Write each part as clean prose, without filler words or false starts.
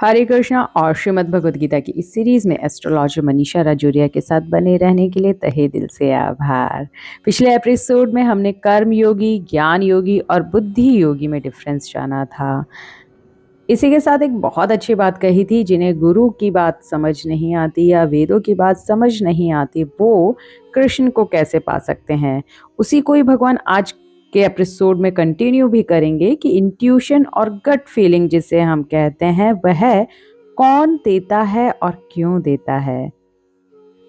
हरे कृष्णा और श्रीमद् भगवद गीता की इस सीरीज में एस्ट्रोलॉजर मनीषा राजौरिया के साथ बने रहने के लिए तहे दिल से आभार। पिछले एपिसोड में हमने कर्म योगी, ज्ञान योगी और बुद्धि योगी में डिफरेंस जाना था। इसी के साथ एक बहुत अच्छी बात कही थी, जिन्हें गुरु की बात समझ नहीं आती या वेदों की बात समझ नहीं आती वो कृष्ण को कैसे पा सकते हैं। उसी को ही भगवान आज के एपिसोड में कंटिन्यू भी करेंगे कि इंट्यूशन और गट फीलिंग जिसे हम कहते हैं वह कौन देता है और क्यों देता है।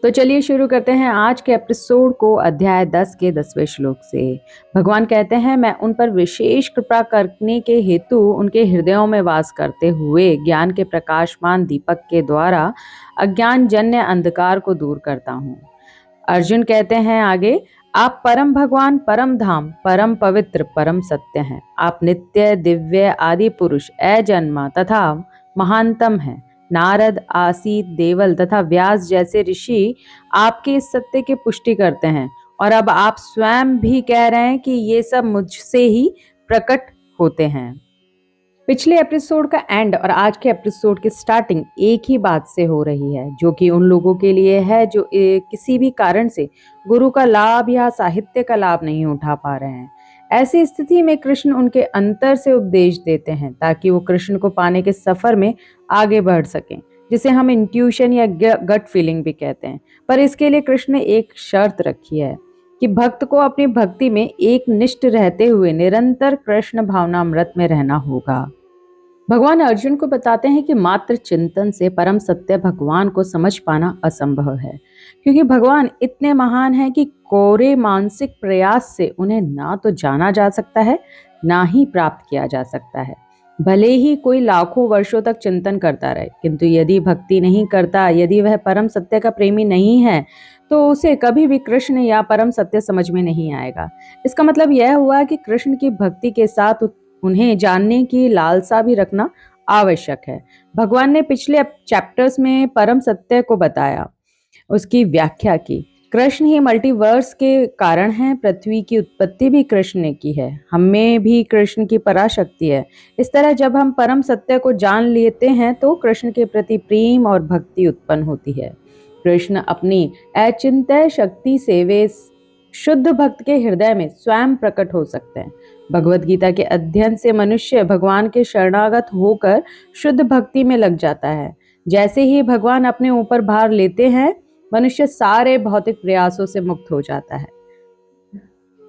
तो चलिए शुरू करते हैं आज के एपिसोड को अध्याय 10 के 10वें श्लोक से। भगवान कहते हैं, मैं उन पर विशेष कृपा करने के हेतु उनके हृदयों में वास करते हुए ज्ञान के प्रकाशमान दीपक के द्वारा अज्ञान जन्य अंधकार को दूर करता हूँ। अर्जुन कहते हैं आगे, आप परम भगवान, परम धाम, परम पवित्र, परम सत्य हैं। आप नित्य, दिव्य, आदि पुरुष, अजन्मा तथा महानतम हैं। नारद, आसीत, देवल तथा व्यास जैसे ऋषि आपके इस सत्य की पुष्टि करते हैं और अब आप स्वयं भी कह रहे हैं कि ये सब मुझसे ही प्रकट होते हैं। पिछले एपिसोड का एंड और आज के एपिसोड की स्टार्टिंग एक ही बात से हो रही है, जो कि उन लोगों के लिए है जो किसी भी कारण से गुरु का लाभ या साहित्य का लाभ नहीं उठा पा रहे हैं। ऐसी स्थिति में कृष्ण उनके अंतर से उपदेश देते हैं ताकि वो कृष्ण को पाने के सफर में आगे बढ़ सकें, जिसे हम इंट्यूशन या गट फीलिंग भी कहते हैं। पर इसके लिए कृष्ण ने एक शर्त रखी है कि भक्त को अपनी भक्ति में एक निष्ठ रहते हुए निरंतर कृष्ण भावनामृत में रहना होगा। भगवान अर्जुन को बताते हैं कि मात्र चिंतन से परम सत्य भगवान को समझ पाना असंभव है, क्योंकि भगवान इतने महान हैं कि कोरे मानसिक प्रयास से उन्हें ना तो जाना जा सकता है, ना ही प्राप्त किया जा सकता है। भले ही कोई लाखों वर्षों तक चिंतन करता रहे, किंतु यदि भक्ति नहीं करता, यदि वह परम सत्य का प्रेमी नहीं है, तो उसे कभी भी कृष्ण या परम सत्य समझ में नहीं आएगा। इसका मतलब यह हुआ कि कृष्ण की भक्ति के साथ उन्हें जानने की लालसा भी रखना आवश्यक है। भगवान ने पिछले चैप्टर्स में परम सत्य को बताया, उसकी व्याख्या की। कृष्ण ही मल्टीवर्स के कारण हैं। पृथ्वी की उत्पत्ति भी कृष्ण ने की है। हमें भी कृष्ण की पराशक्ति है। इस तरह जब हम परम सत्य को जान लेते हैं तो कृष्ण के प्रति प्रेम और भक्ति उत्पन्न होती है। कृष्ण अपनी अचिंत्य शक्ति से वे शुद्ध भक्त के हृदय में स्वयं प्रकट हो सकते हैं। भगवद गीता के अध्ययन से मनुष्य भगवान के शरणागत होकर शुद्ध भक्ति में लग जाता है। जैसे ही भगवान अपने ऊपर भार लेते हैं, मनुष्य सारे भौतिक प्रयासों से मुक्त हो जाता है।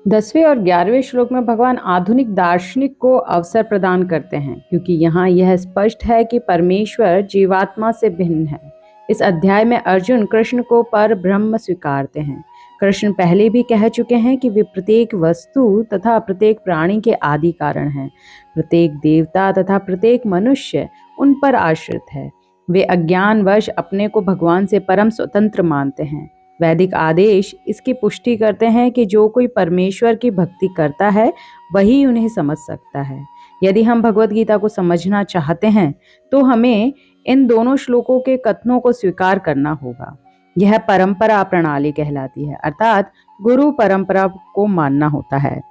10वें और 11वें श्लोक में भगवान आधुनिक दार्शनिक को अवसर प्रदान करते हैं, क्योंकि यहाँ यह स्पष्ट है कि परमेश्वर जीवात्मा से भिन्न है। इस अध्याय में अर्जुन कृष्ण को पर ब्रह्म स्वीकारते हैं। कृष्ण पहले भी कह चुके हैं कि वे प्रत्येक वस्तु तथा प्रत्येक प्राणी के आदि कारण हैं। प्रत्येक देवता तथा प्रत्येक मनुष्य उन पर आश्रित है। वे अज्ञानवश अपने को भगवान से परम स्वतंत्र मानते हैं। वैदिक आदेश इसकी पुष्टि करते हैं कि जो कोई परमेश्वर की भक्ति करता है वही उन्हें समझ सकता है। यदि हम भगवद गीता को समझना चाहते हैं तो हमें इन दोनों श्लोकों के कथनों को स्वीकार करना होगा। यह परंपरा प्रणाली कहलाती है, अर्थात गुरु परंपरा को मानना होता है।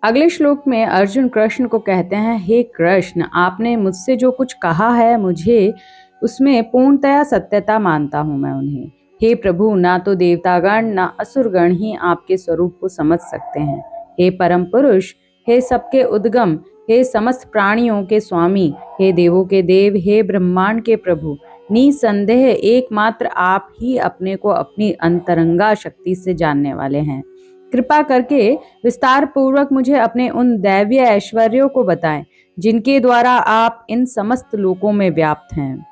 अगले श्लोक में अर्जुन कृष्ण को कहते हैं, हे कृष्ण, आपने मुझसे जो कुछ कहा है मुझे उसमें पूर्णतया सत्यता मानता हूं मैं उन्हें। हे प्रभु, ना तो देवतागण ना असुरगण ही आपके स्वरूप को समझ सकते हैं। हे परम पुरुष, हे सबके उद्गम, हे समस्त प्राणियों के स्वामी, हे देवों के देव, हे ब्रह्मांड के प्रभु, निसंदेह एकमात्र आप ही अपने को अपनी अंतरंगा शक्ति से जानने वाले हैं। कृपा करके विस्तार पूर्वक मुझे अपने उन दैवीय ऐश्वर्यों को बताएं जिनके द्वारा आप इन समस्त लोकों में व्याप्त हैं।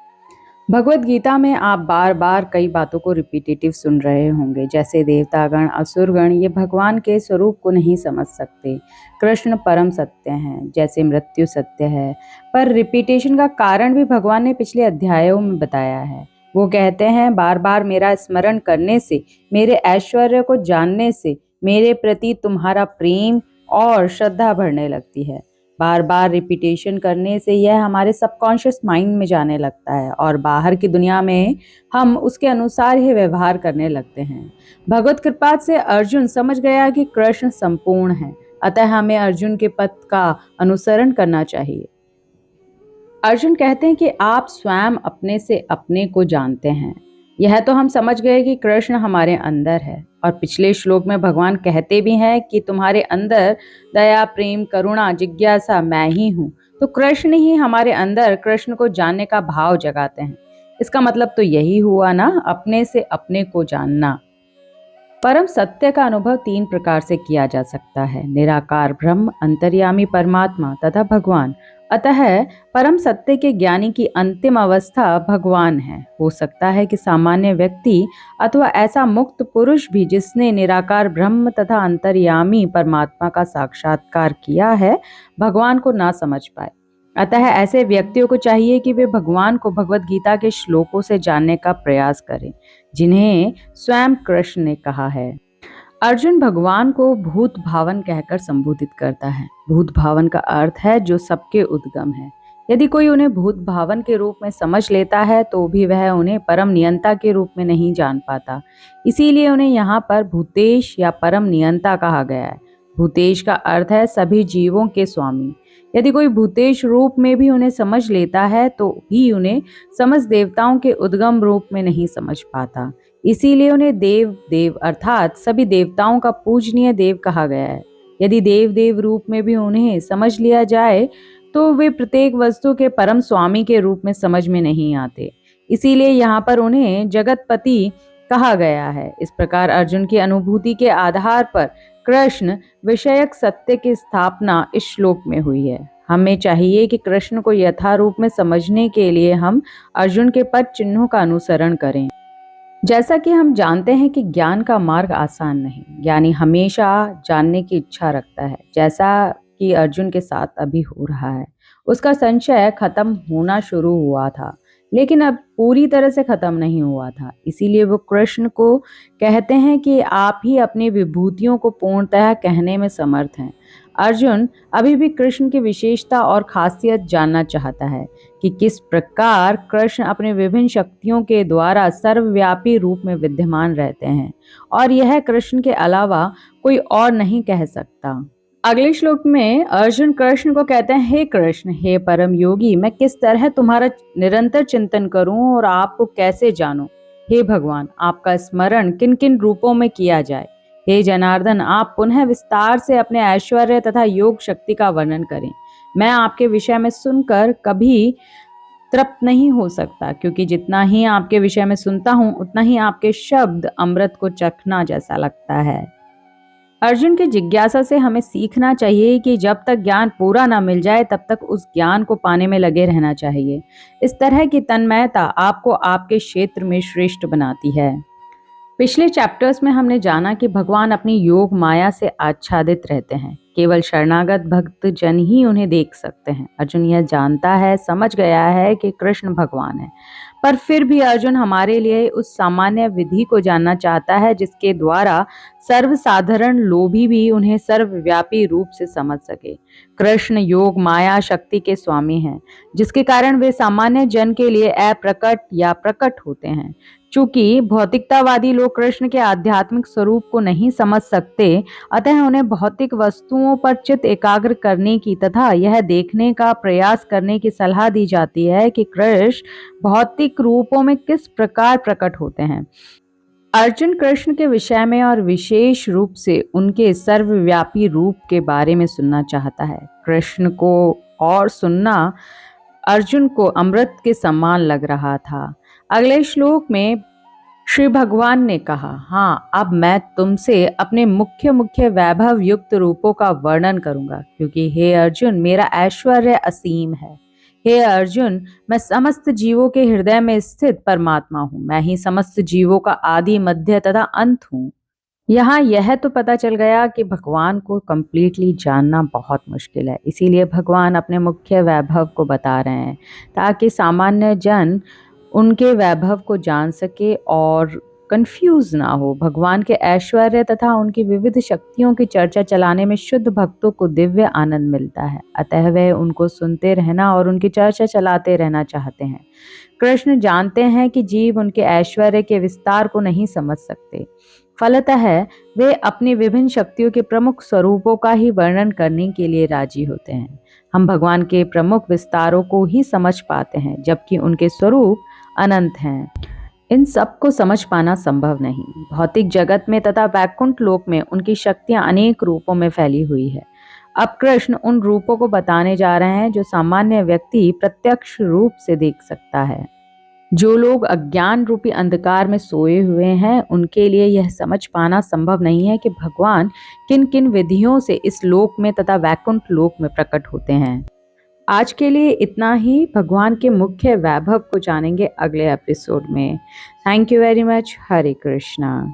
भगवद गीता में आप बार बार कई बातों को रिपीटेटिव सुन रहे होंगे, जैसे देवतागण, असुरगण ये भगवान के स्वरूप को नहीं समझ सकते। कृष्ण परम सत्य हैं, जैसे मृत्यु सत्य है। पर रिपीटेशन का कारण भी भगवान ने पिछले अध्यायों में बताया है। वो कहते हैं, बार बार मेरा स्मरण करने से, मेरे ऐश्वर्य को जानने से मेरे प्रति तुम्हारा प्रेम और श्रद्धा बढ़ने लगती है। बार बार रिपीटेशन करने से यह हमारे सबकॉन्शियस माइंड में जाने लगता है और बाहर की दुनिया में हम उसके अनुसार ही व्यवहार करने लगते हैं। भगवत कृपा से अर्जुन समझ गया कि कृष्ण संपूर्ण है, अतः हमें अर्जुन के पथ का अनुसरण करना चाहिए। अर्जुन कहते हैं कि आप स्वयं अपने से अपने को जानते हैं। यह तो हम समझ गए कि कृष्ण हमारे अंदर है, और पिछले श्लोक में भगवान कहते भी हैं कि तुम्हारे अंदर दया, प्रेम, करुणा, जिज्ञासा मैं ही हूँ। तो कृष्ण ही हमारे अंदर कृष्ण को जानने का भाव जगाते हैं। इसका मतलब तो यही हुआ ना, अपने से अपने को जानना। परम सत्य का अनुभव 3 प्रकार से किया जा सकता है: निराकार ब्रह्म, अंतर्यामी परमात्मा तथा भगवान। अतः परम सत्य के ज्ञानी की अंतिम अवस्था भगवान है। हो सकता है कि सामान्य व्यक्ति अथवा ऐसा मुक्त पुरुष भी जिसने निराकार ब्रह्म तथा अंतर्यामी परमात्मा का साक्षात्कार किया है, भगवान को ना समझ पाए। अतः ऐसे व्यक्तियों को चाहिए कि वे भगवान को भगवत गीता के श्लोकों से जानने का प्रयास करें, जिन्हें स्वयं कृष्ण ने कहा है। अर्जुन भगवान को भूत भावन कहकर संबोधित करता है। भूत भावन का अर्थ है जो सबके उद्गम है। यदि कोई उन्हें भूत भावन के रूप में समझ लेता है तो भी वह उन्हें परम नियंता के रूप में नहीं जान पाता। इसीलिए उन्हें यहाँ पर भूतेश या परम नियंता कहा गया है। भूतेश का अर्थ है सभी जीवों के स्वामी। यदि कोई भूतेश रूप में भी उन्हें समझ लेता है तो भी उन्हें समस्त देवताओं के उद्गम रूप में नहीं समझ पाता। इसीलिए उन्हें देव देव अर्थात सभी देवताओं का पूजनीय देव कहा गया है। यदि देव देव रूप में भी उन्हें समझ लिया जाए तो वे प्रत्येक वस्तु के परम स्वामी के रूप में समझ में नहीं आते। इसीलिए यहाँ पर उन्हें जगतपति कहा गया है। इस प्रकार अर्जुन की अनुभूति के आधार पर कृष्ण विषयक सत्य की स्थापना इस श्लोक में हुई है। हमें चाहिए कि कृष्ण को यथारूप में समझने के लिए हम अर्जुन के पद चिन्हों का अनुसरण करें। जैसा कि हम जानते हैं कि ज्ञान का मार्ग आसान नहीं, ज्ञानी हमेशा जानने की इच्छा रखता है, जैसा कि अर्जुन के साथ अभी हो रहा है। उसका संशय खत्म होना शुरू हुआ था, लेकिन अब पूरी तरह से खत्म नहीं हुआ था। इसीलिए वो कृष्ण को कहते हैं कि आप ही अपनी विभूतियों को पूर्णतः कहने में समर्थ हैं। अर्जुन अभी भी कृष्ण की विशेषता और खासियत जानना चाहता है कि किस प्रकार कृष्ण अपने विभिन्न शक्तियों के द्वारा सर्वव्यापी रूप में विद्यमान रहते हैं, और यह कृष्ण के अलावा कोई और नहीं कह सकता। अगले श्लोक में अर्जुन कृष्ण को कहते हैं, हे कृष्ण, हे परम योगी, मैं किस तरह तुम्हारा निरंतर चिंतन करूं और आपको कैसे जानूं? हे भगवान, आपका स्मरण किन किन रूपों में किया जाए? हे जनार्दन, आप पुनः विस्तार से अपने ऐश्वर्य तथा योग शक्ति का वर्णन करें। मैं आपके विषय में सुनकर कभी तृप्त नहीं हो सकता, क्योंकि जितना ही आपके विषय में सुनता हूं उतना ही आपके शब्द अमृत को चखना जैसा लगता है। अर्जुन की जिज्ञासा से हमें सीखना चाहिए कि जब तक ज्ञान पूरा ना मिल जाए तब तक उस ज्ञान को पाने में लगे रहना चाहिए। इस तरह की तन्मयता आपको आपके क्षेत्र में श्रेष्ठ बनाती है। पिछले चैप्टर्स में हमने जाना कि भगवान अपनी योग माया से आच्छादित रहते हैं। केवल शरणागत भक्त जन ही उन्हें देख सकते हैं। अर्जुन यह जानता है, समझ गया है कि कृष्ण भगवान है, पर फिर भी अर्जुन हमारे लिए उस सामान्य विधि को जानना चाहता है जिसके द्वारा सर्वसाधारण लोभी भी उन्हें सर्वव्यापी रूप से समझ सके। कृष्ण योग माया शक्ति के स्वामी हैं, जिसके कारण वे सामान्य जन के लिए अप्रकट या प्रकट होते हैं। चूंकि भौतिकतावादी लोग कृष्ण के आध्यात्मिक स्वरूप को नहीं समझ सकते, अतः उन्हें भौतिक वस्तुओं पर चित्त एकाग्र करने की तथा यह देखने का प्रयास करने की सलाह दी जाती है कि कृष्ण भौतिक रूपों में किस प्रकार प्रकट होते हैं। अर्जुन कृष्ण के विषय में और विशेष रूप से उनके सर्वव्यापी रूप के बारे में सुनना चाहता है। कृष्ण को और सुनना अर्जुन को अमृत के समान लग रहा था। अगले श्लोक में श्री भगवान ने कहा, हाँ, अब मैं तुमसे अपने मुख्य मुख्य वैभव युक्त रूपों का वर्णन करूंगा, क्योंकि हे अर्जुन, मेरा ऐश्वर्य असीम है। हे अर्जुन, मैं समस्त जीवों के हृदय में स्थित परमात्मा हूँ। मैं ही समस्त जीवों का आदि, मध्य तथा अंत हूँ। यहाँ यह तो पता चल गया कि भगवान को कंप्लीटली जानना बहुत मुश्किल है। इसीलिए भगवान अपने मुख्य वैभव को बता रहे हैं, ताकि सामान्य जन उनके वैभव को जान सके और कंफ्यूज ना हो। भगवान के ऐश्वर्य तथा उनकी विविध शक्तियों की चर्चा चलाने में शुद्ध भक्तों को दिव्य आनंद मिलता है, अतः वे उनको सुनते रहना और उनकी चर्चा चलाते रहना चाहते हैं। कृष्ण जानते हैं कि जीव उनके ऐश्वर्य के विस्तार को नहीं समझ सकते, फलतः वे अपनी विभिन्न शक्तियों के प्रमुख स्वरूपों का ही वर्णन करने के लिए राजी होते हैं। हम भगवान के प्रमुख विस्तारों को ही समझ पाते हैं, जबकि उनके स्वरूप अनंत हैं। इन सब को समझ पाना संभव नहीं। भौतिक जगत में तथा वैकुंठ लोक में उनकी शक्तियां अनेक रूपों में फैली हुई है। अब कृष्ण उन रूपों को बताने जा रहे हैं जो सामान्य व्यक्ति प्रत्यक्ष रूप से देख सकता है। जो लोग अज्ञान रूपी अंधकार में सोए हुए हैं, उनके लिए यह समझ पाना संभव नहीं है कि भगवान किन किन विधियों से इस लोक में तथा वैकुंठ लोक में प्रकट होते हैं। आज के लिए इतना ही। भगवान के मुख्य वैभव को जानेंगे अगले एपिसोड में। Thank you very much. Hare Krishna.